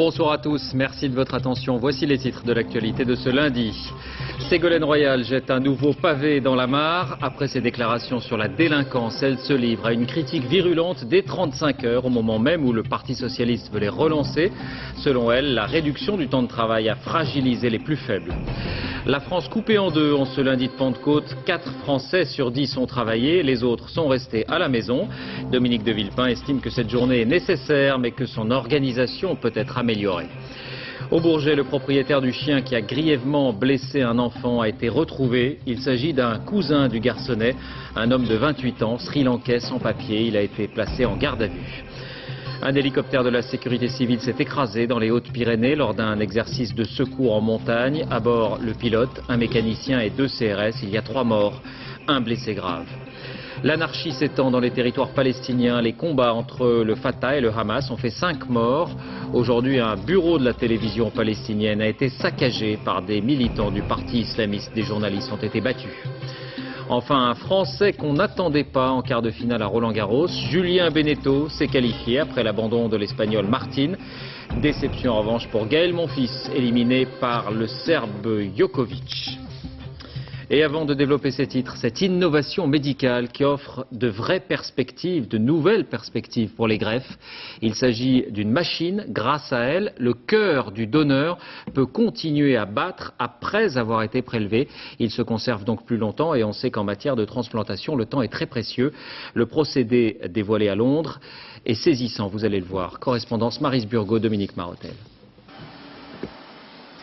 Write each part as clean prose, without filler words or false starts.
Bonsoir à tous, merci de votre attention. Voici les titres de l'actualité de ce lundi. Ségolène Royal jette un nouveau pavé dans la mare. Après ses déclarations sur la délinquance, elle se livre à une critique virulente des 35 heures, au moment même où le Parti socialiste veut les relancer. Selon elle, la réduction du temps de travail a fragilisé les plus faibles. La France coupée en deux en ce lundi de Pentecôte. 4 Français sur 10 ont travaillé, les autres sont restés à la maison. Dominique de Villepin estime que cette journée est nécessaire, mais que son organisation peut être améliorée. Au Bourget, le propriétaire du chien qui a grièvement blessé un enfant a été retrouvé. Il s'agit d'un cousin du garçonnet, un homme de 28 ans, sri-lankais sans papier. Il a été placé en garde à vue. Un hélicoptère de la sécurité civile s'est écrasé dans les Hautes-Pyrénées lors d'un exercice de secours en montagne. À bord, le pilote, un mécanicien et 2 CRS. Il y a 3 morts, un blessé grave. L'anarchie s'étend dans les territoires palestiniens. Les combats entre le Fatah et le Hamas ont fait 5 morts. Aujourd'hui, un bureau de la télévision palestinienne a été saccagé par des militants du parti islamiste. Des journalistes ont été battus. Enfin, un Français qu'on n'attendait pas en quart de finale à Roland-Garros, Julien Benneteau s'est qualifié après l'abandon de l'Espagnol Martín. Déception en revanche pour Gaël Monfils, éliminé par le Serbe Djokovic. Et avant de développer ces titres, cette innovation médicale qui offre de vraies perspectives, de nouvelles perspectives pour les greffes. Il s'agit d'une machine. Grâce à elle, le cœur du donneur peut continuer à battre après avoir été prélevé. Il se conserve donc plus longtemps et on sait qu'en matière de transplantation, le temps est très précieux. Le procédé dévoilé à Londres est saisissant, vous allez le voir. Correspondance Maryse Burgot, Dominique Marotel.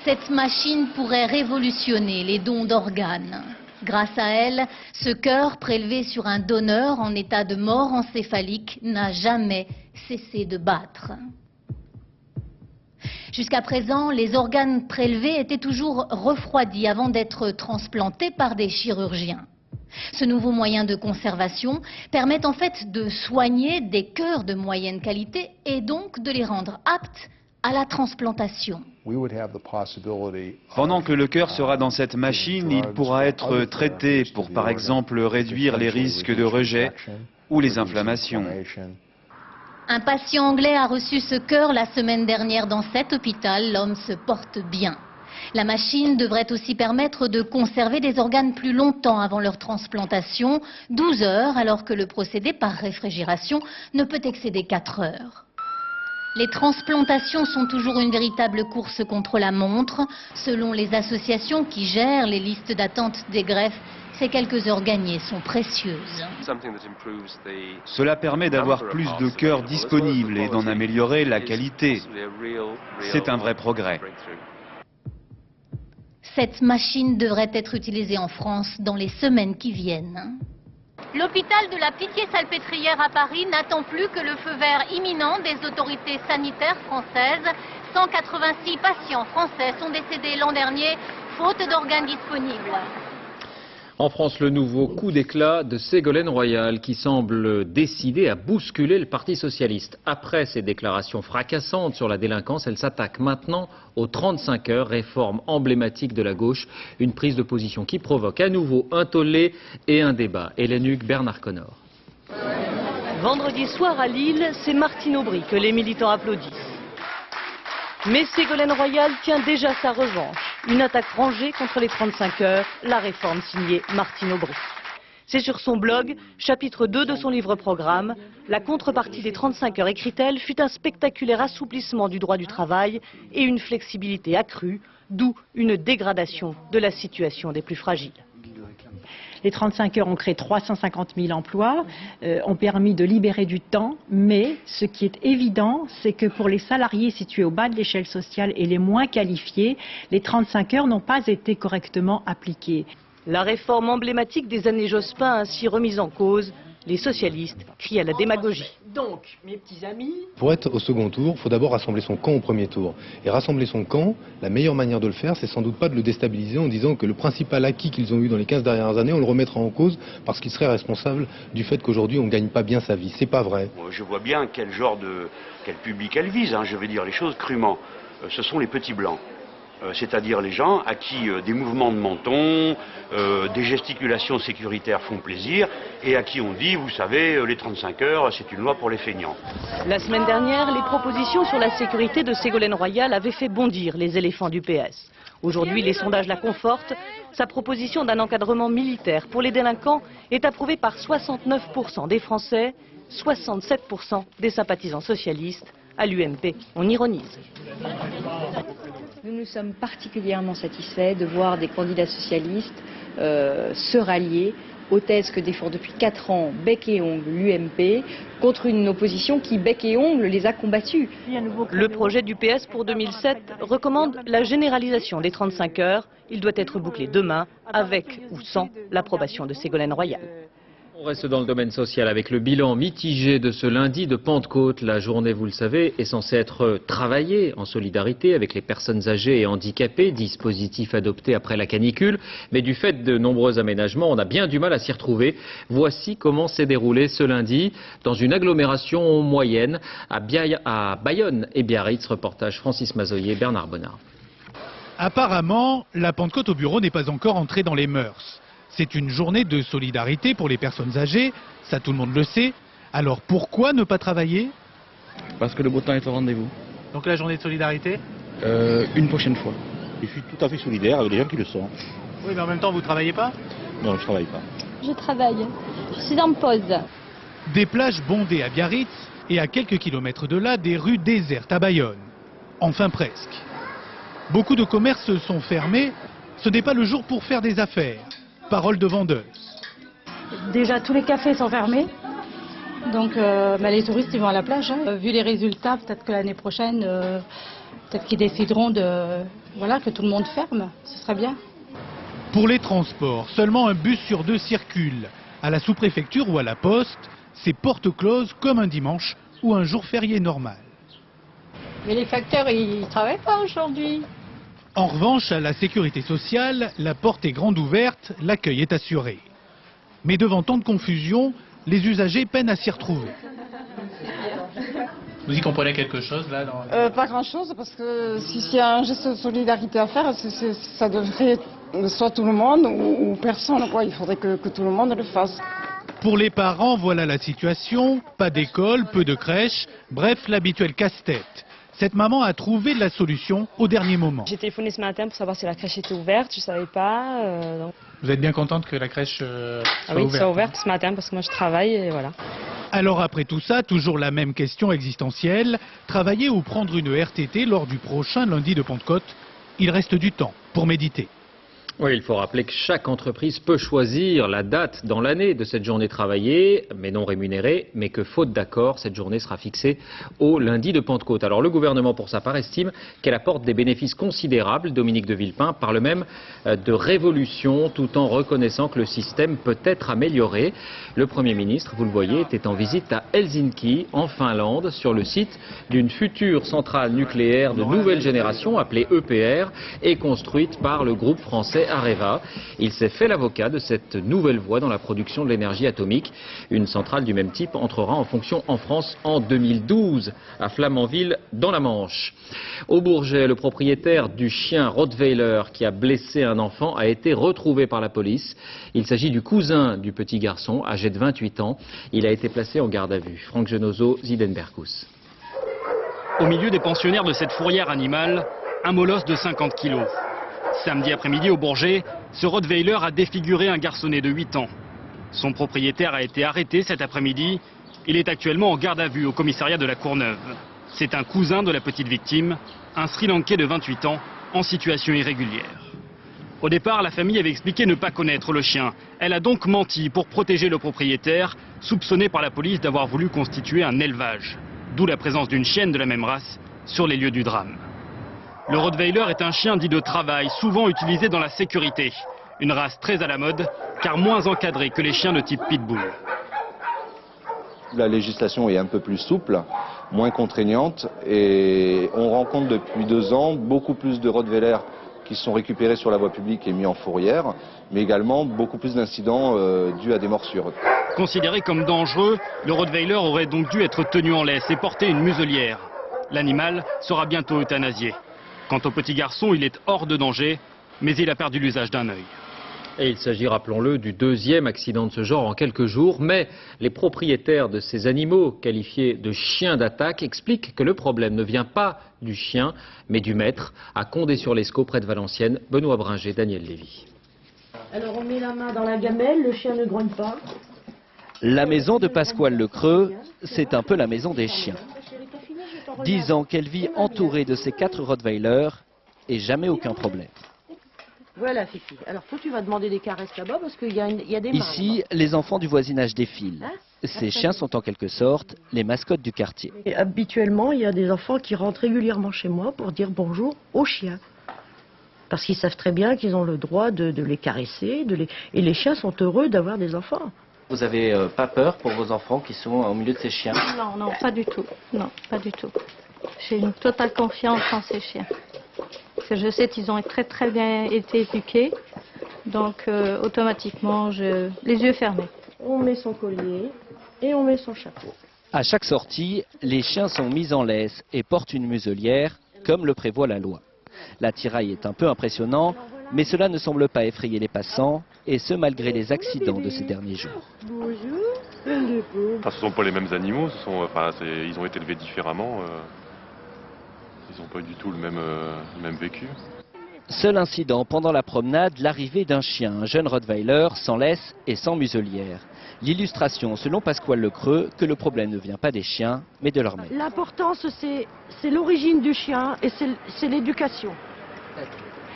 Cette machine pourrait révolutionner les dons d'organes. Grâce à elle, ce cœur prélevé sur un donneur en état de mort encéphalique n'a jamais cessé de battre. Jusqu'à présent, les organes prélevés étaient toujours refroidis avant d'être transplantés par des chirurgiens. Ce nouveau moyen de conservation permet en fait de soigner des cœurs de moyenne qualité et donc de les rendre aptes à la transplantation. Pendant que le cœur sera dans cette machine, il pourra être traité pour par exemple réduire les risques de rejet ou les inflammations. Un patient anglais a reçu ce cœur la semaine dernière dans cet hôpital. L'homme se porte bien. La machine devrait aussi permettre de conserver des organes plus longtemps avant leur transplantation, 12 heures, alors que le procédé par réfrigération ne peut excéder 4 heures. Les transplantations sont toujours une véritable course contre la montre. Selon les associations qui gèrent les listes d'attente des greffes, ces quelques heures gagnées sont précieuses. Cela permet d'avoir plus de cœurs disponibles et d'en améliorer la qualité. C'est un vrai progrès. Cette machine devrait être utilisée en France dans les semaines qui viennent. L'hôpital de la Pitié-Salpêtrière à Paris n'attend plus que le feu vert imminent des autorités sanitaires françaises. 186 patients français sont décédés l'an dernier, faute d'organes disponibles. En France, le nouveau coup d'éclat de Ségolène Royal qui semble décidée à bousculer le Parti socialiste. Après ses déclarations fracassantes sur la délinquance, elle s'attaque maintenant aux 35 heures, réforme emblématique de la gauche. Une prise de position qui provoque à nouveau un tollé et un débat. Hélène Hugues, Bernard Connor. Vendredi soir à Lille, c'est Martine Aubry que les militants applaudissent. Mais Ségolène Royal tient déjà sa revanche. Une attaque rangée contre les 35 heures, la réforme signée Martine Aubry. C'est sur son blog, chapitre 2 de son livre programme. La contrepartie des 35 heures, écrit-elle, fut un spectaculaire assouplissement du droit du travail et une flexibilité accrue, d'où une dégradation de la situation des plus fragiles. Les 35 heures ont créé 350 000 emplois, ont permis de libérer du temps, mais ce qui est évident, c'est que pour les salariés situés au bas de l'échelle sociale et les moins qualifiés, les 35 heures n'ont pas été correctement appliquées. La réforme emblématique des années Jospin ainsi remise en cause, les socialistes crient à la démagogie. Donc, mes petits amis... Pour être au second tour, il faut d'abord rassembler son camp au premier tour. Et rassembler son camp, la meilleure manière de le faire, c'est sans doute pas de le déstabiliser en disant que le principal acquis qu'ils ont eu dans les 15 dernières années, on le remettra en cause parce qu'il serait responsable du fait qu'aujourd'hui on ne gagne pas bien sa vie. C'est pas vrai. Je vois bien quel public elle vise, je vais dire les choses crûment. Ce sont les petits blancs. c'est-à-dire les gens à qui des mouvements de menton, des gesticulations sécuritaires font plaisir et à qui on dit, vous savez, les 35 heures, c'est une loi pour les feignants. La semaine dernière, les propositions sur la sécurité de Ségolène Royal avaient fait bondir les éléphants du PS. Aujourd'hui, les sondages la confortent. Sa proposition d'un encadrement militaire pour les délinquants est approuvée par 69% des Français, 67% des sympathisants socialistes. À l'UMP, on ironise. Nous nous sommes particulièrement satisfaits de voir des candidats socialistes se rallier aux thèses que défend depuis 4 ans bec et ongle l'UMP contre une opposition qui bec et ongle les a combattus. Le projet du PS pour 2007 recommande la généralisation des 35 heures. Il doit être bouclé demain avec ou sans l'approbation de Ségolène Royal. On reste dans le domaine social avec le bilan mitigé de ce lundi de Pentecôte. La journée, vous le savez, est censée être travaillée en solidarité avec les personnes âgées et handicapées, dispositif adopté après la canicule. Mais du fait de nombreux aménagements, on a bien du mal à s'y retrouver. Voici comment s'est déroulé ce lundi dans une agglomération moyenne à Bayonne et Biarritz. Reportage Francis Mazoyer, Bernard Bonnard. Apparemment, la Pentecôte au bureau n'est pas encore entrée dans les mœurs. C'est une journée de solidarité pour les personnes âgées, ça tout le monde le sait. Alors pourquoi ne pas travailler? Parce que le beau temps est au rendez-vous. Donc la journée de solidarité? Une prochaine fois. Je suis tout à fait solidaire avec les gens qui le sont. Oui, mais en même temps, vous ne travaillez pas? Non, je ne travaille pas. Je travaille. Je suis en pause. Des plages bondées à Biarritz et à quelques kilomètres de là, des rues désertes à Bayonne. Enfin presque. Beaucoup de commerces sont fermés. Ce n'est pas le jour pour faire des affaires. Parole de vendeuse. Déjà, tous les cafés sont fermés. Donc, les touristes, ils vont à la plage. Hein. Vu les résultats, peut-être que l'année prochaine, peut-être qu'ils décideront que tout le monde ferme. Ce serait bien. Pour les transports, seulement un bus sur 2 circule. À la sous-préfecture ou à la poste, c'est porte close comme un dimanche ou un jour férié normal. Mais les facteurs, ils ne travaillent pas aujourd'hui. En revanche, à la sécurité sociale, la porte est grande ouverte, l'accueil est assuré. Mais devant tant de confusion, les usagers peinent à s'y retrouver. Vous y comprenez quelque chose là Pas grand-chose, parce que s'il y a un geste de solidarité à faire, ça devrait soit tout le monde ou personne, quoi. Il faudrait que tout le monde le fasse. Pour les parents, voilà la situation. Pas d'école, peu de crèches, bref, l'habituel casse-tête. Cette maman a trouvé la solution au dernier moment. J'ai téléphoné ce matin pour savoir si la crèche était ouverte, je ne savais pas. Donc... Vous êtes bien contente que la crèche soit ouverte ce matin parce que moi je travaille et voilà. Alors après tout ça, toujours la même question existentielle. Travailler ou prendre une RTT lors du prochain lundi de Pentecôte? Il reste du temps pour méditer. Oui, il faut rappeler que chaque entreprise peut choisir la date dans l'année de cette journée travaillée, mais non rémunérée, mais que faute d'accord, cette journée sera fixée au lundi de Pentecôte. Alors le gouvernement, pour sa part, estime qu'elle apporte des bénéfices considérables. Dominique de Villepin parle même de révolution, tout en reconnaissant que le système peut être amélioré. Le Premier ministre, vous le voyez, était en visite à Helsinki, en Finlande, sur le site d'une future centrale nucléaire de nouvelle génération, appelée EPR, et construite par le groupe français Areva. Il s'est fait l'avocat de cette nouvelle voie dans la production de l'énergie atomique. Une centrale du même type entrera en fonction en France en 2012 à Flamanville dans la Manche. Au Bourget, le propriétaire du chien Rottweiler qui a blessé un enfant a été retrouvé par la police. Il s'agit du cousin du petit garçon âgé de 28 ans. Il a été placé en garde à vue. Franck Genozo, Zidenberkus. Au milieu des pensionnaires de cette fourrière animale, un molosse de 50 kilos. Samedi après-midi au Bourget, ce Rottweiler a défiguré un garçonnet de 8 ans. Son propriétaire a été arrêté cet après-midi. Il est actuellement en garde à vue au commissariat de la Courneuve. C'est un cousin de la petite victime, un Sri Lankais de 28 ans, en situation irrégulière. Au départ, la famille avait expliqué ne pas connaître le chien. Elle a donc menti pour protéger le propriétaire, soupçonné par la police d'avoir voulu constituer un élevage. D'où la présence d'une chienne de la même race sur les lieux du drame. Le Rottweiler est un chien dit de travail, souvent utilisé dans la sécurité. Une race très à la mode, car moins encadrée que les chiens de type pitbull. La législation est un peu plus souple, moins contraignante, et on rencontre depuis 2 ans beaucoup plus de Rottweiler qui sont récupérés sur la voie publique et mis en fourrière, mais également beaucoup plus d'incidents dus à des morsures. Considéré comme dangereux, le Rottweiler aurait donc dû être tenu en laisse et porter une muselière. L'animal sera bientôt euthanasié. Quant au petit garçon, il est hors de danger, mais il a perdu l'usage d'un œil. Et il s'agit, rappelons-le, du deuxième accident de ce genre en quelques jours. Mais les propriétaires de ces animaux, qualifiés de chiens d'attaque, expliquent que le problème ne vient pas du chien, mais du maître. À Condé-sur-Lescaut, près de Valenciennes, Benoît Bringer, Daniel Lévy. Alors on met la main dans la gamelle, le chien ne grogne pas. La maison de Pasquale Le Creux, c'est un peu la maison des chiens. 10 ans qu'elle vit entourée de ses 4 Rottweilers et jamais aucun problème. Voilà Fifi. Alors toi tu vas demander des caresses là-bas parce qu'il y a des mains. Ici, les enfants du voisinage défilent. Ces chiens sont en quelque sorte les mascottes du quartier. Et habituellement, il y a des enfants qui rentrent régulièrement chez moi pour dire bonjour aux chiens. Parce qu'ils savent très bien qu'ils ont le droit de les caresser. Et les chiens sont heureux d'avoir des enfants. Vous avez pas peur pour vos enfants qui sont au milieu de ces chiens? Non, non, pas du tout. Non, pas du tout. J'ai une totale confiance en ces chiens. Parce que je sais qu'ils ont très bien été éduqués. Donc automatiquement, les yeux fermés. On met son collier et on met son chapeau. À chaque sortie, les chiens sont mis en laisse et portent une muselière, comme le prévoit la loi. L'attirail est un peu impressionnant, mais cela ne semble pas effrayer les passants, et ce malgré les accidents de ces derniers jours. Ce ne sont pas les mêmes animaux, ils ont été élevés différemment, ils n'ont pas du tout le même vécu. Seul incident pendant la promenade, l'arrivée d'un chien, un jeune Rottweiler, sans laisse et sans muselière. L'illustration, selon Pasquale Le Creux, que le problème ne vient pas des chiens, mais de leur maître. L'importance, c'est l'origine du chien et c'est l'éducation.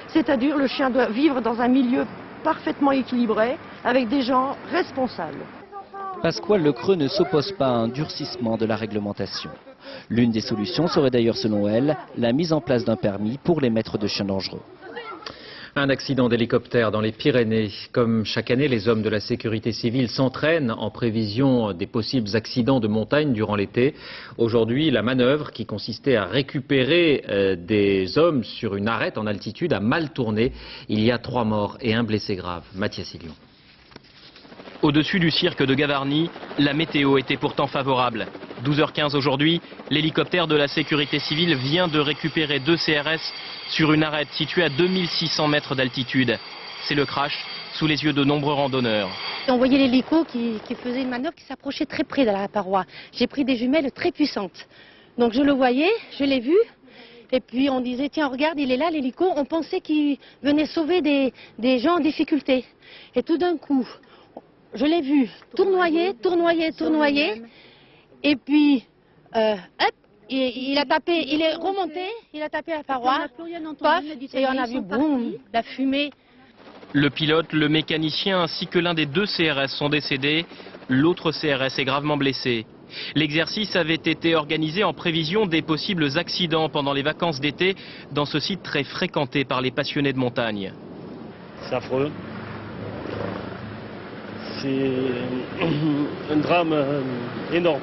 C'est-à-dire le chien doit vivre dans un milieu parfaitement équilibré, avec des gens responsables. Pasquale Le Creux ne s'oppose pas à un durcissement de la réglementation. L'une des solutions serait d'ailleurs, selon elle, la mise en place d'un permis pour les maîtres de chiens dangereux. Un accident d'hélicoptère dans les Pyrénées. Comme chaque année, les hommes de la sécurité civile s'entraînent en prévision des possibles accidents de montagne durant l'été. Aujourd'hui, la manœuvre qui consistait à récupérer des hommes sur une arête en altitude a mal tourné. Il y a 3 morts et un blessé grave. Mathias Silion. Au-dessus du cirque de Gavarnie, la météo était pourtant favorable. 12h15 aujourd'hui, l'hélicoptère de la sécurité civile vient de récupérer 2 CRS sur une arête située à 2600 mètres d'altitude. C'est le crash sous les yeux de nombreux randonneurs. On voyait l'hélico qui faisait une manœuvre qui s'approchait très près de la paroi. J'ai pris des jumelles très puissantes. Donc je le voyais, je l'ai vu. Et puis on disait, tiens, regarde, il est là, l'hélico. On pensait qu'il venait sauver des gens en difficulté. Et tout d'un coup, je l'ai vu tournoyer. Et puis, hop, il a tapé, il est remonté, il a tapé la paroi, paf, et on a vu, boum, la fumée. Le pilote, le mécanicien ainsi que l'un des 2 CRS sont décédés. L'autre CRS est gravement blessé. L'exercice avait été organisé en prévision des possibles accidents pendant les vacances d'été dans ce site très fréquenté par les passionnés de montagne. C'est affreux. C'est un drame énorme.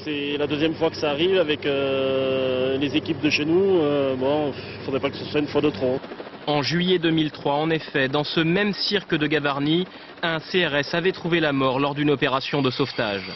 C'est la 2e fois que ça arrive avec les équipes de chez nous. Bon, il ne faudrait pas que ce soit une fois de trop. En juillet 2003, en effet, dans ce même cirque de Gavarnie, un CRS avait trouvé la mort lors d'une opération de sauvetage.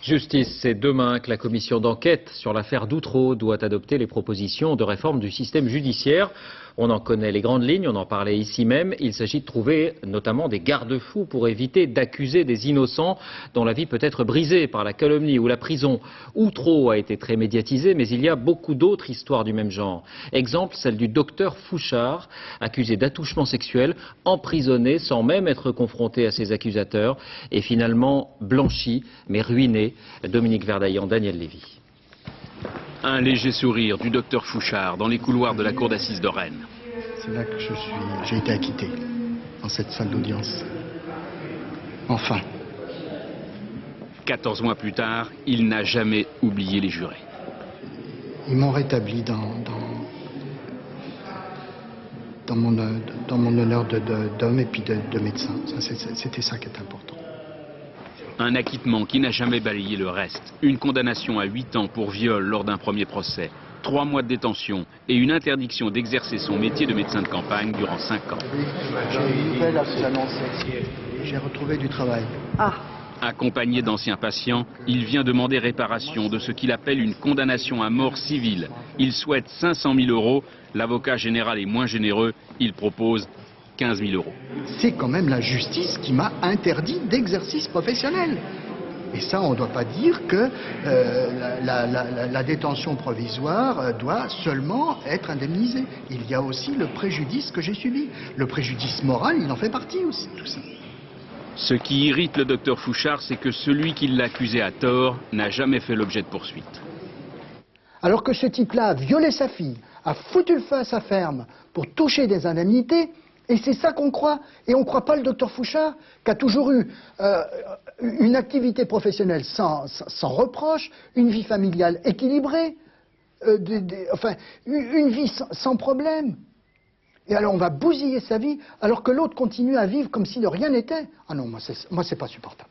Justice, c'est demain que la commission d'enquête sur l'affaire d'Outreau doit adopter les propositions de réforme du système judiciaire. On en connaît les grandes lignes, on en parlait ici même. Il s'agit de trouver notamment des garde-fous pour éviter d'accuser des innocents dont la vie peut être brisée par la calomnie ou la prison. Outreau a été très médiatisé, mais il y a beaucoup d'autres histoires du même genre. Exemple, celle du docteur Fouchard, accusé d'attouchement sexuel, emprisonné sans même être confronté à ses accusateurs, et finalement blanchi, mais ruiné. Dominique Verdaillan, Daniel Lévy. Un léger sourire du docteur Fouchard dans les couloirs de la cour d'assises de Rennes. C'est là que j'ai été acquitté, dans cette salle d'audience. Enfin. 14 mois plus tard, il n'a jamais oublié les jurés. Ils m'ont rétabli dans mon honneur d'homme et puis de médecin. C'était ça qui est important. Un acquittement qui n'a jamais balayé le reste. Une condamnation à 8 ans pour viol lors d'un premier procès, 3 mois de détention et une interdiction d'exercer son métier de médecin de campagne durant 5 ans. J'ai une nouvelle à vous annoncer. J'ai retrouvé du travail. Ah, Accompagné d'anciens patients, il vient demander réparation de ce qu'il appelle une condamnation à mort civile. Il souhaite 500 000 €. L'avocat général est moins généreux. Il propose 15 000 €. C'est quand même la justice qui m'a interdit d'exercice professionnel. Et ça, on ne doit pas dire que la détention provisoire doit seulement être indemnisée. Il y a aussi le préjudice que j'ai subi. Le préjudice moral, il en fait partie aussi, tout ça. Ce qui irrite le docteur Fouchard, c'est que celui qui l'accusait à tort n'a jamais fait l'objet de poursuite. Alors que ce type-là a violé sa fille, a foutu le feu à sa ferme pour toucher des indemnités, et c'est ça qu'on croit. Et on ne croit pas le docteur Fouchard, qui a toujours eu une activité professionnelle sans reproche, une vie familiale équilibrée, enfin, une vie sans problème. Et alors on va bousiller sa vie, alors que l'autre continue à vivre comme si de rien n'était. Ah non, moi c'est pas supportable.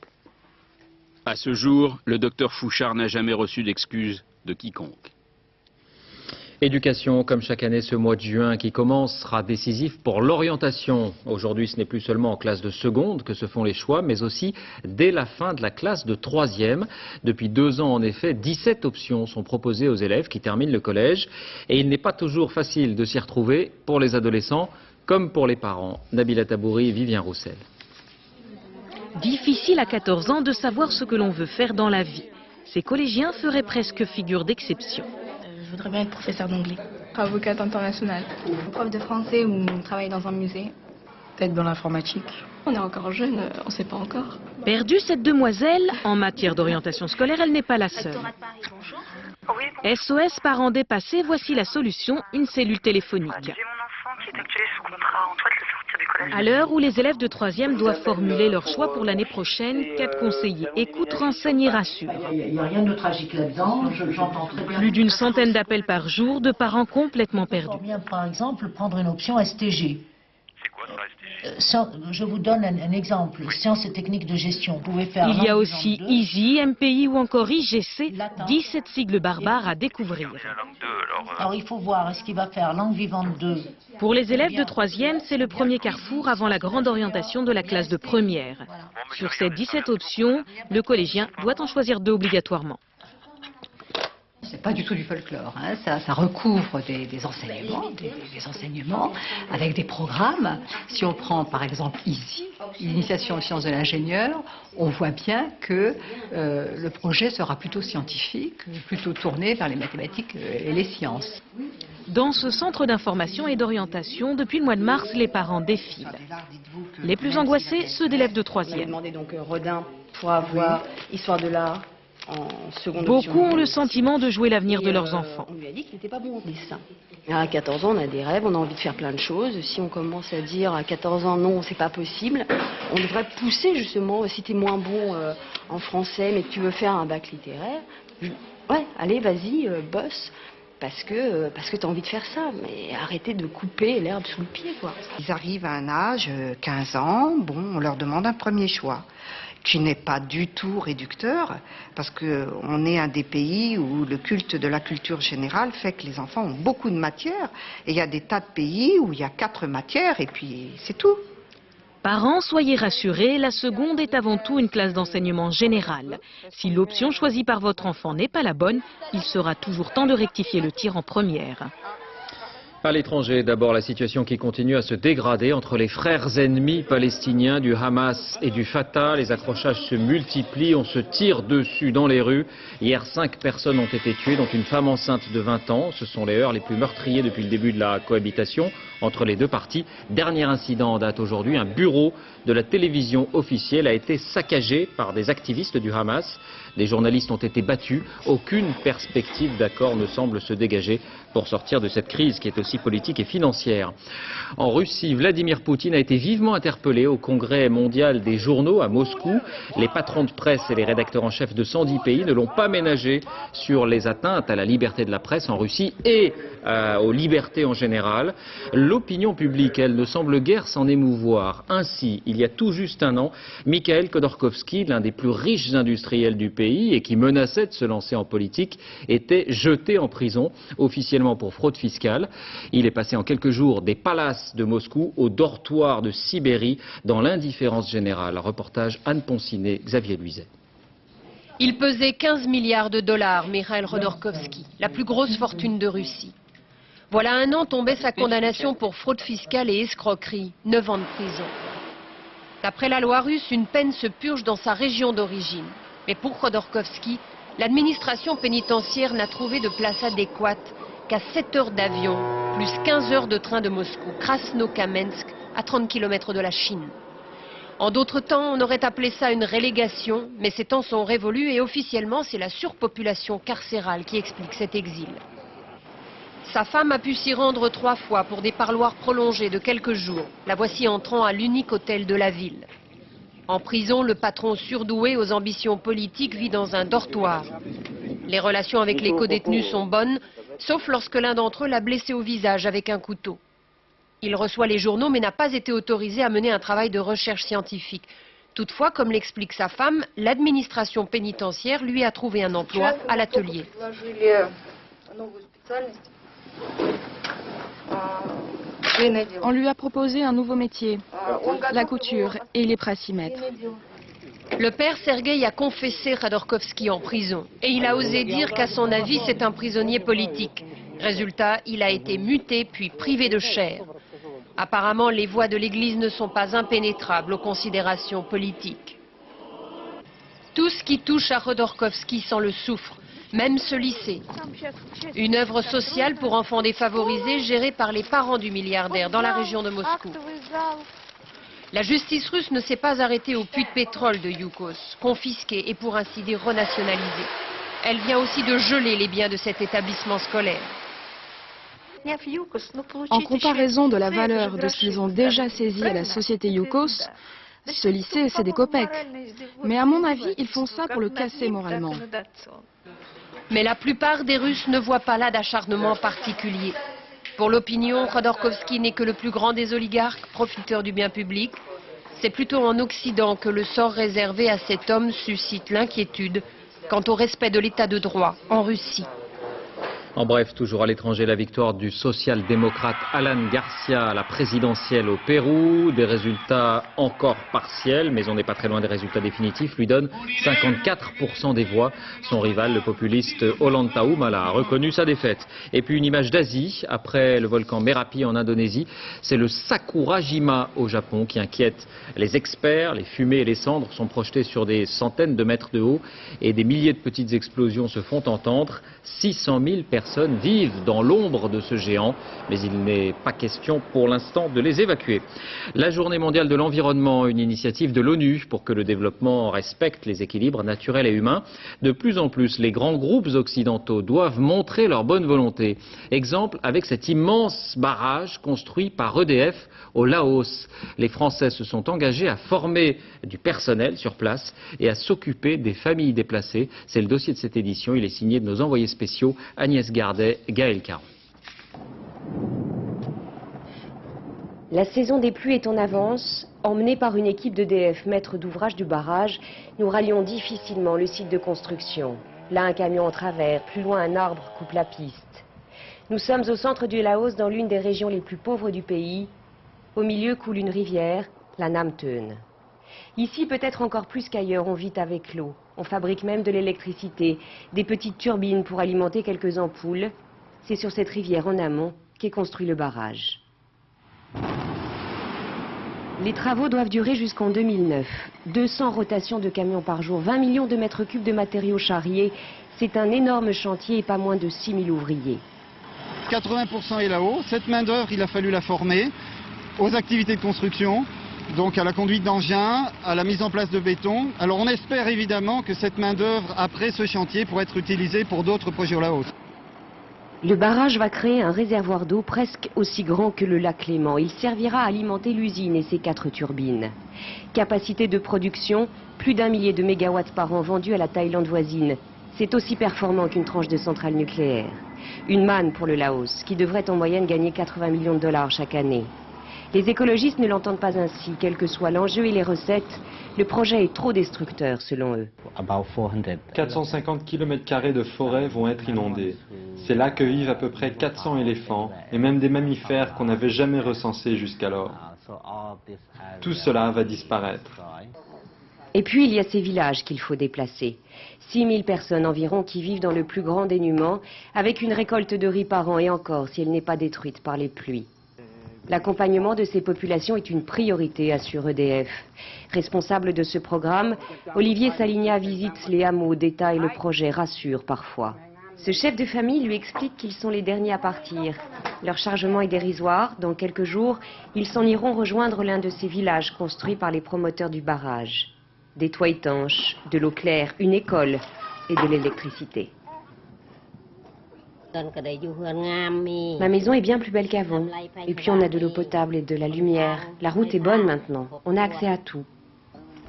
À ce jour, le docteur Fouchard n'a jamais reçu d'excuses de quiconque. Éducation, comme chaque année, ce mois de juin qui commence sera décisif pour l'orientation. Aujourd'hui, ce n'est plus seulement en classe de seconde que se font les choix, mais aussi dès la fin de la classe de troisième. Depuis 2 ans, en effet, 17 options sont proposées aux élèves qui terminent le collège. Et il n'est pas toujours facile de s'y retrouver pour les adolescents comme pour les parents. Nabila Tabouri, Vivien Roussel. Difficile à 14 ans de savoir ce que l'on veut faire dans la vie. Ces collégiens feraient presque figure d'exception. Je voudrais bien être professeur d'anglais. Avocate internationale. Prof de français ou travailler dans un musée. Peut-être dans l'informatique. On est encore jeune, on ne sait pas encore. Perdue, cette demoiselle, en matière d'orientation scolaire, elle n'est pas la seule. SOS Parents dépassés, voici la solution, une cellule téléphonique. J'ai mon enfant qui est actuellement sous contrat, on souhaite le sortir du collège. À l'heure où les élèves de 3e doivent formuler leur choix pour l'année prochaine, 4 conseillers écoutent, renseignent et rassurent. Il n'y a rien de tragique là-dedans, j'entends très bien. Plus d'une centaine d'appels par jour de parents complètement perdus. Bien, par exemple, prendre une option STG. C'est quoi ça, STG? Je vous donne un exemple, sciences et techniques de gestion. Vous pouvez faire Il y a aussi EASY, MPI ou encore IGC, 17 sigles barbares à découvrir. Alors il faut voir, est-ce qu'il va faire langue vivante 2? Pour les élèves de 3e, c'est le premier carrefour avant la grande orientation de la classe de première. Sur ces 17 options, le collégien doit en choisir 2 obligatoirement. C'est pas du tout du folklore, hein. Ça recouvre des enseignements avec des programmes. Si on prend par exemple ici, l'initiation aux sciences de l'ingénieur, on voit bien que le projet sera plutôt scientifique, plutôt tourné vers les mathématiques et les sciences. Dans ce centre d'information et d'orientation, depuis le mois de mars, les parents défilent. Les plus angoissés, ceux d'élèves de 3e. On a demandé donc Rodin pour avoir histoire de l'art. Beaucoup ont le sentiment de jouer l'avenir de leurs enfants. On lui a dit qu'il n'était pas bon en dessin. À 14 ans, on a des rêves, on a envie de faire plein de choses. Si on commence à dire à 14 ans, non, c'est pas possible, on devrait pousser justement, si tu es moins bon en français, mais que tu veux faire un bac littéraire, ouais, allez, vas-y, bosse. Parce que tu as envie de faire ça, mais arrêtez de couper l'herbe sous le pied, quoi. Ils arrivent à un âge, 15 ans, bon, on leur demande un premier choix, qui n'est pas du tout réducteur, parce qu'on est un des pays où le culte de la culture générale fait que les enfants ont beaucoup de matières, et il y a des tas de pays où il y a 4 matières, et puis c'est tout. Parents, soyez rassurés, la seconde est avant tout une classe d'enseignement général. Si l'option choisie par votre enfant n'est pas la bonne, il sera toujours temps de rectifier le tir en première. À l'étranger, d'abord la situation qui continue à se dégrader entre les frères ennemis palestiniens du Hamas et du Fatah. Les accrochages se multiplient, on se tire dessus dans les rues. Hier, 5 personnes ont été tuées, dont une femme enceinte de 20 ans. Ce sont les heurts les plus meurtriers depuis le début de la cohabitation entre les deux parties. Dernier incident en date aujourd'hui, un bureau de la télévision officielle a été saccagé par des activistes du Hamas. Des journalistes ont été battus. Aucune perspective d'accord ne semble se dégager pour sortir de cette crise qui est aussi politique et financière. En Russie, Vladimir Poutine a été vivement interpellé au Congrès mondial des journaux à Moscou. Les patrons de presse et les rédacteurs en chef de 110 pays ne l'ont pas ménagé sur les atteintes à la liberté de la presse en Russie et aux libertés en général. L'opinion publique, elle, ne semble guère s'en émouvoir. Ainsi, il y a tout juste un an, Mikhail Khodorkovsky, l'un des plus riches industriels du pays et qui menaçait de se lancer en politique, était jeté en prison, officiellement pour fraude fiscale. Il est passé en quelques jours des palaces de Moscou au dortoir de Sibérie dans l'indifférence générale. Reportage Anne Poncinet, Xavier Luizet. Il pesait 15 milliards de dollars, Mikhail Khodorkovsky, la plus grosse fortune de Russie. Voilà un an tombait sa condamnation pour fraude fiscale et escroquerie, 9 ans de prison. D'après la loi russe, une peine se purge dans sa région d'origine. Mais pour Khodorkovsky, l'administration pénitentiaire n'a trouvé de place adéquate qu'à 7 heures d'avion, plus 15 heures de train de Moscou, Krasnokamensk, à 30 km de la Chine. En d'autres temps, on aurait appelé ça une relégation, mais ces temps sont révolus et officiellement, c'est la surpopulation carcérale qui explique cet exil. Sa femme a pu s'y rendre 3 fois pour des parloirs prolongés de quelques jours. La voici entrant à l'unique hôtel de la ville. En prison, le patron surdoué aux ambitions politiques vit dans un dortoir. Les relations avec les codétenus sont bonnes, sauf lorsque l'un d'entre eux l'a blessé au visage avec un couteau. Il reçoit les journaux mais n'a pas été autorisé à mener un travail de recherche scientifique. Toutefois, comme l'explique sa femme, l'administration pénitentiaire lui a trouvé un emploi à l'atelier. On lui a proposé un nouveau métier, la couture, et il est prêt à s'y mettre. Le père Sergueï a confessé Khodorkovsky en prison et il a osé dire qu'à son avis c'est un prisonnier politique. Résultat, il a été muté puis privé de chair. Apparemment, les voies de l'Église ne sont pas impénétrables aux considérations politiques. Tout ce qui touche à Khodorkovsky s'en le souffre, même ce lycée. Une œuvre sociale pour enfants défavorisés gérée par les parents du milliardaire dans la région de Moscou. La justice russe ne s'est pas arrêtée au puits de pétrole de Youkos, confisqué et pour ainsi dire renationalisé. Elle vient aussi de geler les biens de cet établissement scolaire. En comparaison de la valeur de ce qu'ils ont déjà saisi à la société Youkos, ce lycée, c'est des copecs. Mais à mon avis, ils font ça pour le casser moralement. Mais la plupart des Russes ne voient pas là d'acharnement particulier. Pour l'opinion, Khodorkovsky n'est que le plus grand des oligarques, profiteur du bien public. C'est plutôt en Occident que le sort réservé à cet homme suscite l'inquiétude quant au respect de l'état de droit en Russie. En bref, toujours à l'étranger, la victoire du social-démocrate Alan Garcia à la présidentielle au Pérou. Des résultats encore partiels, mais on n'est pas très loin des résultats définitifs, lui donne 54% des voix. Son rival, le populiste Ollanta Humala, a reconnu sa défaite. Et puis une image d'Asie, après le volcan Merapi en Indonésie, c'est le Sakurajima au Japon qui inquiète les experts. Les fumées et les cendres sont projetées sur des centaines de mètres de haut et des milliers de petites explosions se font entendre. 600 000 personnes vivent dans l'ombre de ce géant, mais il n'est pas question pour l'instant de les évacuer. La Journée mondiale de l'environnement, une initiative de l'ONU pour que le développement respecte les équilibres naturels et humains. De plus en plus, les grands groupes occidentaux doivent montrer leur bonne volonté. Exemple avec cet immense barrage construit par EDF au Laos. Les Français se sont engagés à former du personnel sur place et à s'occuper des familles déplacées. C'est le dossier de cette édition. Il est signé de nos envoyés spéciaux Agnès Gardet, Gaël Caron. La saison des pluies est en avance. Emmenés par une équipe d'EDF, maître d'ouvrage du barrage, nous rallions difficilement le site de construction. Là, un camion en travers, plus loin, un arbre coupe la piste. Nous sommes au centre du Laos, dans l'une des régions les plus pauvres du pays. Au milieu coule une rivière, la Nam Theun. Ici, peut-être encore plus qu'ailleurs, on vit avec l'eau. On fabrique même de l'électricité, des petites turbines pour alimenter quelques ampoules. C'est sur cette rivière en amont qu'est construit le barrage. Les travaux doivent durer jusqu'en 2009. 200 rotations de camions par jour, 20 millions de mètres cubes de matériaux charriés. C'est un énorme chantier et pas moins de 6 000 ouvriers. 80% est là-haut. Cette main-d'œuvre, il a fallu la former aux activités de construction, donc à la conduite d'engins, à la mise en place de béton. Alors on espère évidemment que cette main-d'œuvre, après ce chantier, pourra être utilisée pour d'autres projets au Laos. Le barrage va créer un réservoir d'eau presque aussi grand que le lac Léman. Il servira à alimenter l'usine et ses 4 turbines. Capacité de production, plus d'1 millier de mégawatts par an vendus à la Thaïlande voisine. C'est aussi performant qu'une tranche de centrale nucléaire. Une manne pour le Laos, qui devrait en moyenne gagner 80 millions de dollars chaque année. Les écologistes ne l'entendent pas ainsi, quel que soit l'enjeu et les recettes. Le projet est trop destructeur selon eux. 450 km² de forêt vont être inondés. C'est là que vivent à peu près 400 éléphants et même des mammifères qu'on n'avait jamais recensés jusqu'alors. Tout cela va disparaître. Et puis il y a ces villages qu'il faut déplacer. 6000 personnes environ qui vivent dans le plus grand dénuement, avec une récolte de riz par an et encore si elle n'est pas détruite par les pluies. L'accompagnement de ces populations est une priorité, assure EDF. Responsable de ce programme, Olivier Saligna visite les hameaux, détaille le projet, rassure parfois. Ce chef de famille lui explique qu'ils sont les derniers à partir. Leur chargement est dérisoire. Dans quelques jours, ils s'en iront rejoindre l'un de ces villages construits par les promoteurs du barrage. Des toits étanches, de l'eau claire, une école et de l'électricité. Ma maison est bien plus belle qu'avant. Et puis on a de l'eau potable et de la lumière. La route est bonne maintenant. On a accès à tout.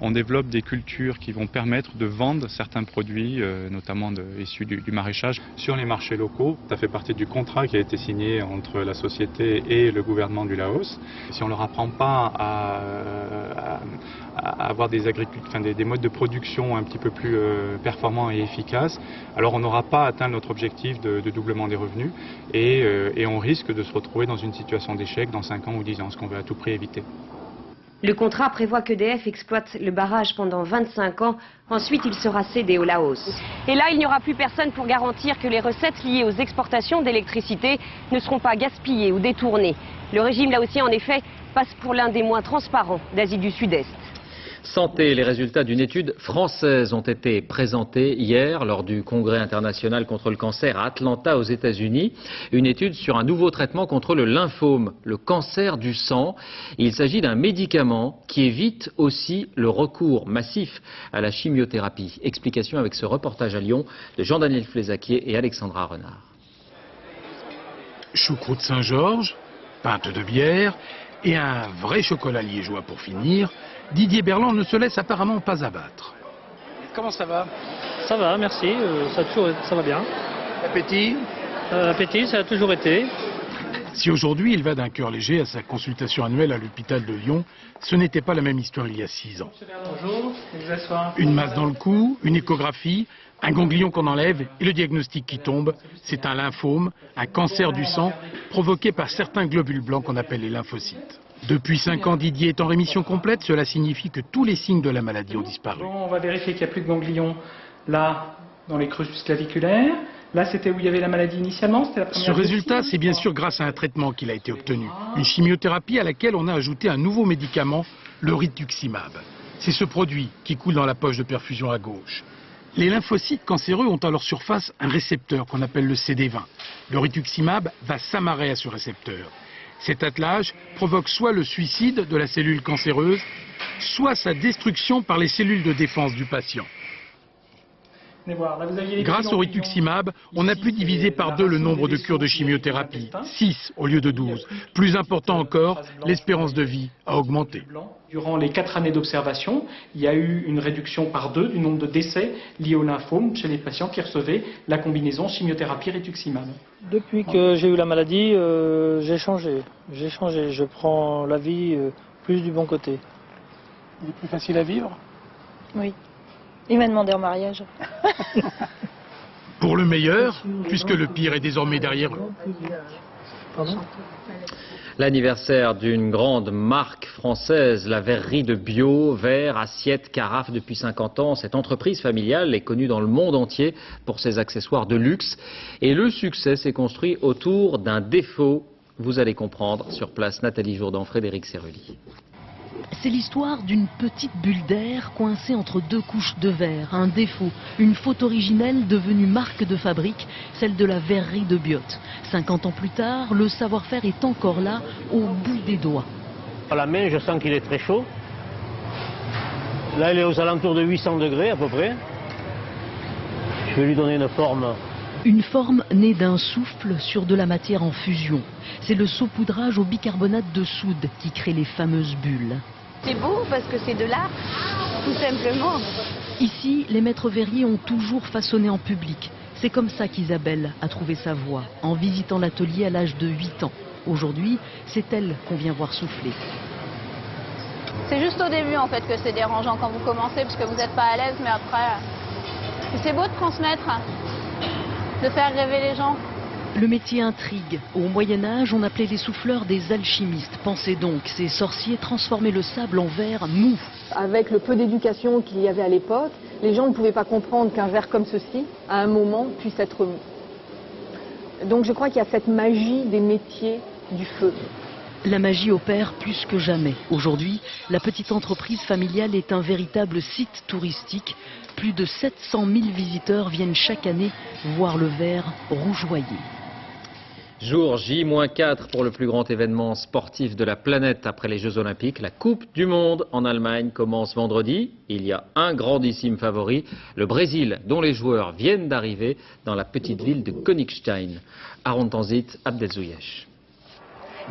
On développe des cultures qui vont permettre de vendre certains produits, notamment issus du maraîchage, sur les marchés locaux. Ça fait partie du contrat qui a été signé entre la société et le gouvernement du Laos. Si on ne leur apprend pas à avoir des modes de production un petit peu plus performants et efficaces, alors on n'aura pas atteint notre objectif de doublement des revenus et on risque de se retrouver dans une situation d'échec dans 5 ans ou 10 ans, ce qu'on veut à tout prix éviter. Le contrat prévoit qu'EDF exploite le barrage pendant 25 ans. Ensuite, il sera cédé au Laos. Et là, il n'y aura plus personne pour garantir que les recettes liées aux exportations d'électricité ne seront pas gaspillées ou détournées. Le régime laotien, en effet, passe pour l'un des moins transparents d'Asie du Sud-Est. Santé, les résultats d'une étude française ont été présentés hier lors du Congrès international contre le cancer à Atlanta aux États-Unis. Une étude sur un nouveau traitement contre le lymphome, le cancer du sang. Il s'agit d'un médicament qui évite aussi le recours massif à la chimiothérapie. Explication avec ce reportage à Lyon de Jean-Daniel Flézaquier et Alexandra Renard. Choucroute Saint-Georges, pinte de bière et un vrai chocolat liégeois pour finir. Didier Berland ne se laisse apparemment pas abattre. Comment ça va? Ça va, merci, ça va bien. Appétit? Appétit, ça a toujours été. Si aujourd'hui il va d'un cœur léger à sa consultation annuelle à l'hôpital de Lyon, ce n'était pas la même histoire il y a 6 ans. Bonjour, vous asseoir. Une masse dans le cou, une échographie, un ganglion qu'on enlève et le diagnostic qui tombe, c'est un lymphome, un cancer du sang provoqué par certains globules blancs qu'on appelle les lymphocytes. Depuis 5 ans, Didier est en rémission complète. Cela signifie que tous les signes de la maladie ont disparu. Bon, on va vérifier qu'il n'y a plus de ganglions là, dans les creux claviculaires. Là, c'était où il y avait la maladie initialement. C'était la première. Ce résultat, c'est bien sûr grâce à un traitement qu'il a été obtenu. Une chimiothérapie à laquelle on a ajouté un nouveau médicament, le rituximab. C'est ce produit qui coule dans la poche de perfusion à gauche. Les lymphocytes cancéreux ont à leur surface un récepteur qu'on appelle le CD20. Le rituximab va s'amarrer à ce récepteur. Cet attelage provoque soit le suicide de la cellule cancéreuse, soit sa destruction par les cellules de défense du patient. Grâce au rituximab, on a pu diviser par 2 le nombre de cures de chimiothérapie, 6 au lieu de 12. Plus important encore, l'espérance de vie a augmenté. Durant les 4 années d'observation, il y a eu une réduction par 2 du nombre de décès liés au lymphome chez les patients qui recevaient la combinaison chimiothérapie-rituximab. Depuis que j'ai eu la maladie, j'ai changé. Je prends la vie plus du bon côté. Il est plus facile à vivre? Oui. Il m'a demandé en mariage. Pour le meilleur, puisque le pire est désormais derrière eux. Pardon ? L'anniversaire d'une grande marque française, la verrerie de bio, verre, assiette, carafe depuis 50 ans. Cette entreprise familiale est connue dans le monde entier pour ses accessoires de luxe. Et le succès s'est construit autour d'un défaut. Vous allez comprendre. Sur place, Nathalie Jourdan, Frédéric Serruli. C'est l'histoire d'une petite bulle d'air coincée entre 2 couches de verre. Un défaut, une faute originelle devenue marque de fabrique, celle de la verrerie de Biot. 50 ans plus tard, le savoir-faire est encore là, au bout des doigts. À la main, je sens qu'il est très chaud. Là, il est aux alentours de 800 degrés à peu près. Je vais lui donner une forme. Une forme née d'un souffle sur de la matière en fusion. C'est le saupoudrage au bicarbonate de soude qui crée les fameuses bulles. C'est beau parce que c'est de l'art, tout simplement. Ici, les maîtres verriers ont toujours façonné en public. C'est comme ça qu'Isabelle a trouvé sa voie, en visitant l'atelier à l'âge de 8 ans. Aujourd'hui, c'est elle qu'on vient voir souffler. C'est juste au début en fait que c'est dérangeant quand vous commencez parce que vous n'êtes pas à l'aise, mais après, c'est beau de transmettre, de faire rêver les gens. Le métier intrigue. Au Moyen-Âge, on appelait les souffleurs des alchimistes. Pensez donc, ces sorciers transformaient le sable en verre mou. Avec le peu d'éducation qu'il y avait à l'époque, les gens ne pouvaient pas comprendre qu'un verre comme ceci, à un moment, puisse être mou. Donc je crois qu'il y a cette magie des métiers du feu. La magie opère plus que jamais. Aujourd'hui, la petite entreprise familiale est un véritable site touristique. Plus de 700 000 visiteurs viennent chaque année voir le verre rougeoyer. Jour J-4 pour le plus grand événement sportif de la planète après les Jeux Olympiques. La Coupe du Monde en Allemagne commence vendredi. Il y a un grandissime favori, le Brésil, dont les joueurs viennent d'arriver dans la petite ville de Königstein. Aaron Tanzit, Abdelzouyesh.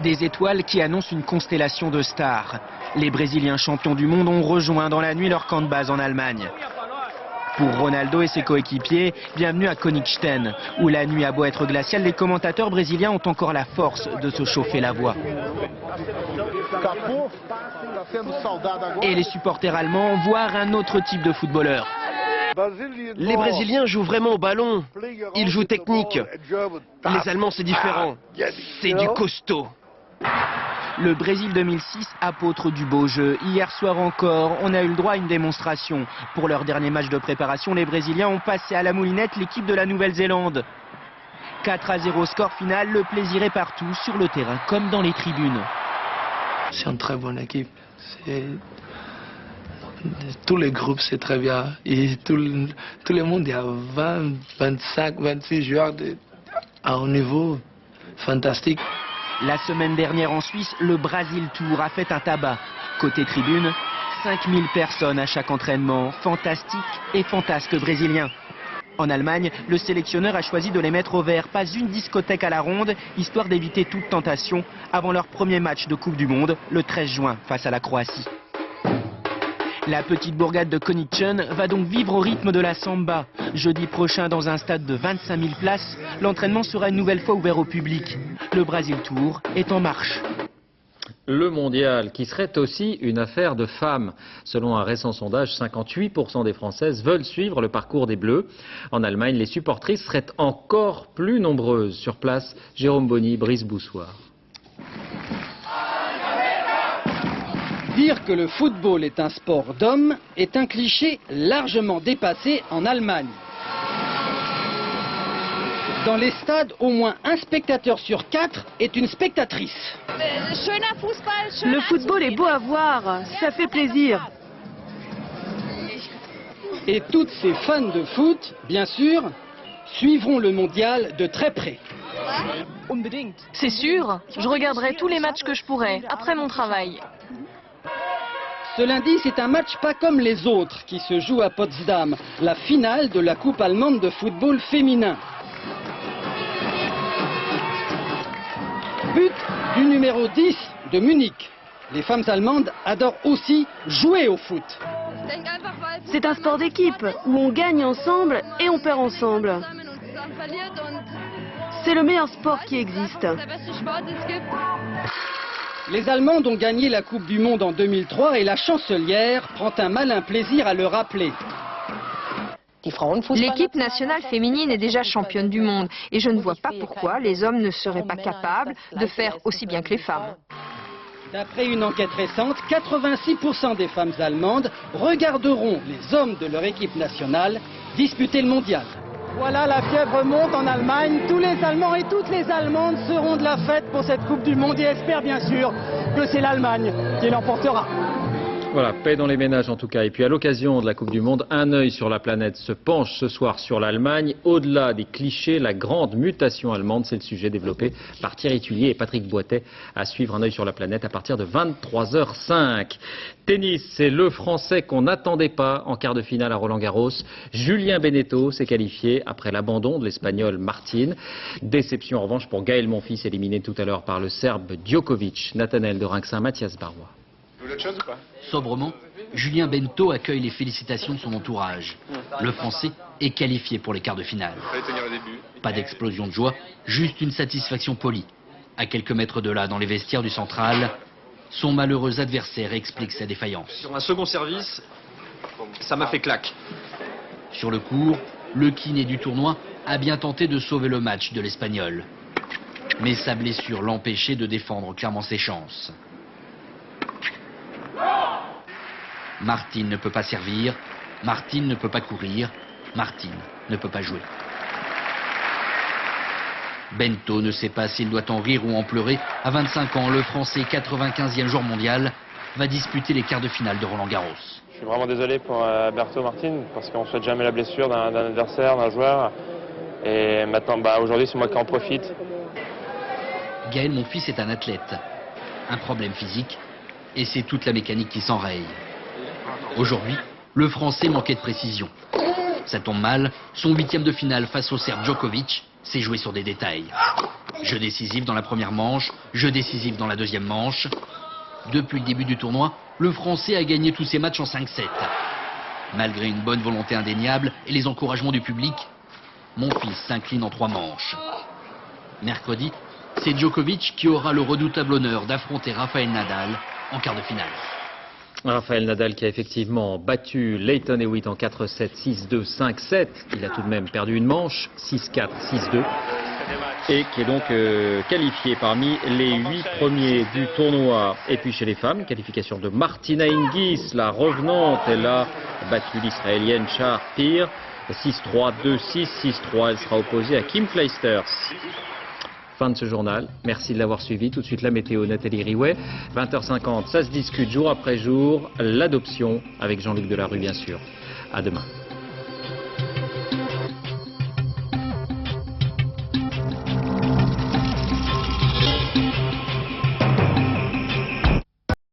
Des étoiles qui annoncent une constellation de stars. Les Brésiliens champions du monde ont rejoint dans la nuit leur camp de base en Allemagne. Pour Ronaldo et ses coéquipiers, bienvenue à Königstein, où la nuit a beau être glaciale, les commentateurs brésiliens ont encore la force de se chauffer la voix. Et les supporters allemands voient un autre type de footballeur. Les Brésiliens jouent vraiment au ballon. Ils jouent technique. Les Allemands, c'est différent. C'est du costaud. Le Brésil 2006, apôtre du beau jeu. Hier soir encore, on a eu le droit à une démonstration. Pour leur dernier match de préparation, les Brésiliens ont passé à la moulinette l'équipe de la Nouvelle-Zélande. 4-0 score final, le plaisir est partout, sur le terrain comme dans les tribunes. C'est une très bonne équipe. Tous les groupes, c'est très bien. Et tout le monde, il y a 20, 25, 26 joueurs à un niveau fantastique. La semaine dernière en Suisse, le Brazil Tour a fait un tabac. Côté tribune, 5000 personnes à chaque entraînement. Fantastique et fantasque brésilien. En Allemagne, le sélectionneur a choisi de les mettre au vert. Pas une discothèque à la ronde, histoire d'éviter toute tentation avant leur premier match de Coupe du Monde, le 13 juin, face à la Croatie. La petite bourgade de Königstein va donc vivre au rythme de la samba. Jeudi prochain, dans un stade de 25 000 places, l'entraînement sera une nouvelle fois ouvert au public. Le Brazil Tour est en marche. Le mondial, qui serait aussi une affaire de femmes. Selon un récent sondage, 58% des Françaises veulent suivre le parcours des Bleus. En Allemagne, les supportrices seraient encore plus nombreuses. Sur place, Jérôme Bonny, Brice Boussoir. Dire que le football est un sport d'hommes est un cliché largement dépassé en Allemagne. Dans les stades, au moins un spectateur sur 4 est une spectatrice. Le football est beau à voir, ça fait plaisir. Et toutes ces fans de foot, bien sûr, suivront le mondial de très près. C'est sûr, je regarderai tous les matchs que je pourrai, après mon travail. Ce lundi, c'est un match pas comme les autres qui se joue à Potsdam, la finale de la Coupe allemande de football féminin. But du numéro 10 de Munich. Les femmes allemandes adorent aussi jouer au foot. C'est un sport d'équipe où on gagne ensemble et on perd ensemble. C'est le meilleur sport qui existe. Les Allemandes ont gagné la Coupe du Monde en 2003 et la chancelière prend un malin plaisir à le rappeler. L'équipe nationale féminine est déjà championne du monde et je ne vois pas pourquoi les hommes ne seraient pas capables de faire aussi bien que les femmes. D'après une enquête récente, 86% des femmes allemandes regarderont les hommes de leur équipe nationale disputer le mondial. Voilà, la fièvre monte en Allemagne. Tous les Allemands et toutes les Allemandes seront de la fête pour cette Coupe du Monde et espèrent bien sûr que c'est l'Allemagne qui l'emportera. Voilà, paix dans les ménages en tout cas. Et puis à l'occasion de la Coupe du Monde, un œil sur la planète se penche ce soir sur l'Allemagne. Au-delà des clichés, la grande mutation allemande, c'est le sujet développé par Thierry Tullier et Patrick Boitet. À suivre un œil sur la planète à partir de 23h05. Tennis, c'est le Français qu'on n'attendait pas en quart de finale à Roland-Garros. Julien Benneteau s'est qualifié après l'abandon de l'Espagnol Martin. Déception en revanche pour Gaël Monfils, éliminé tout à l'heure par le Serbe Djokovic. Nathanaël de Rinxin, Mathias Barrois. Vous voulez autre chose ou pas ? Sobrement, Julien Benneteau accueille les félicitations de son entourage. Le Français est qualifié pour les quarts de finale. Pas d'explosion de joie, juste une satisfaction polie. À quelques mètres de là, dans les vestiaires du Central, son malheureux adversaire explique sa défaillance. Sur un second service, ça m'a fait claque. Sur le court, le kiné du tournoi a bien tenté de sauver le match de l'Espagnol. Mais sa blessure l'empêchait de défendre clairement ses chances. Martine ne peut pas servir, Martine ne peut pas courir, Martine ne peut pas jouer. Bento ne sait pas s'il doit en rire ou en pleurer. À 25 ans, le Français 95e joueur mondial va disputer les quarts de finale de Roland-Garros. Je suis vraiment désolé pour Berto Martine parce qu'on ne souhaite jamais la blessure d'un adversaire, d'un joueur. Et maintenant, aujourd'hui, c'est moi qui en profite. Gaël Monfils est un athlète. Un problème physique et c'est toute la mécanique qui s'enraye. Aujourd'hui, le Français manquait de précision. Ça tombe mal, son 8e de finale face au Serbe Djokovic s'est joué sur des détails. Jeu décisif dans la première manche, jeu décisif dans la deuxième manche. Depuis le début du tournoi, le Français a gagné tous ses matchs en 5-7. Malgré une bonne volonté indéniable et les encouragements du public, Monfils s'incline en 3 manches. Mercredi, c'est Djokovic qui aura le redoutable honneur d'affronter Rafael Nadal en quart de finale. Rafael Nadal qui a effectivement battu Lleyton Hewitt en 4-7, 6-2, 5-7. Il a tout de même perdu une manche, 6-4, 6-2. Et qui est donc qualifié parmi les 8 premiers du tournoi. Et puis chez les femmes, qualification de Martina Hingis, la revenante. Elle a battu l'Israélienne Shahar Peer, 6-3, 2-6, 6-3. Elle sera opposée à Kim Clijsters. Fin de ce journal. Merci de l'avoir suivi. Tout de suite la météo, Nathalie Riouet. 20h50, ça se discute jour après jour. L'adoption avec Jean-Luc Delarue bien sûr. À demain.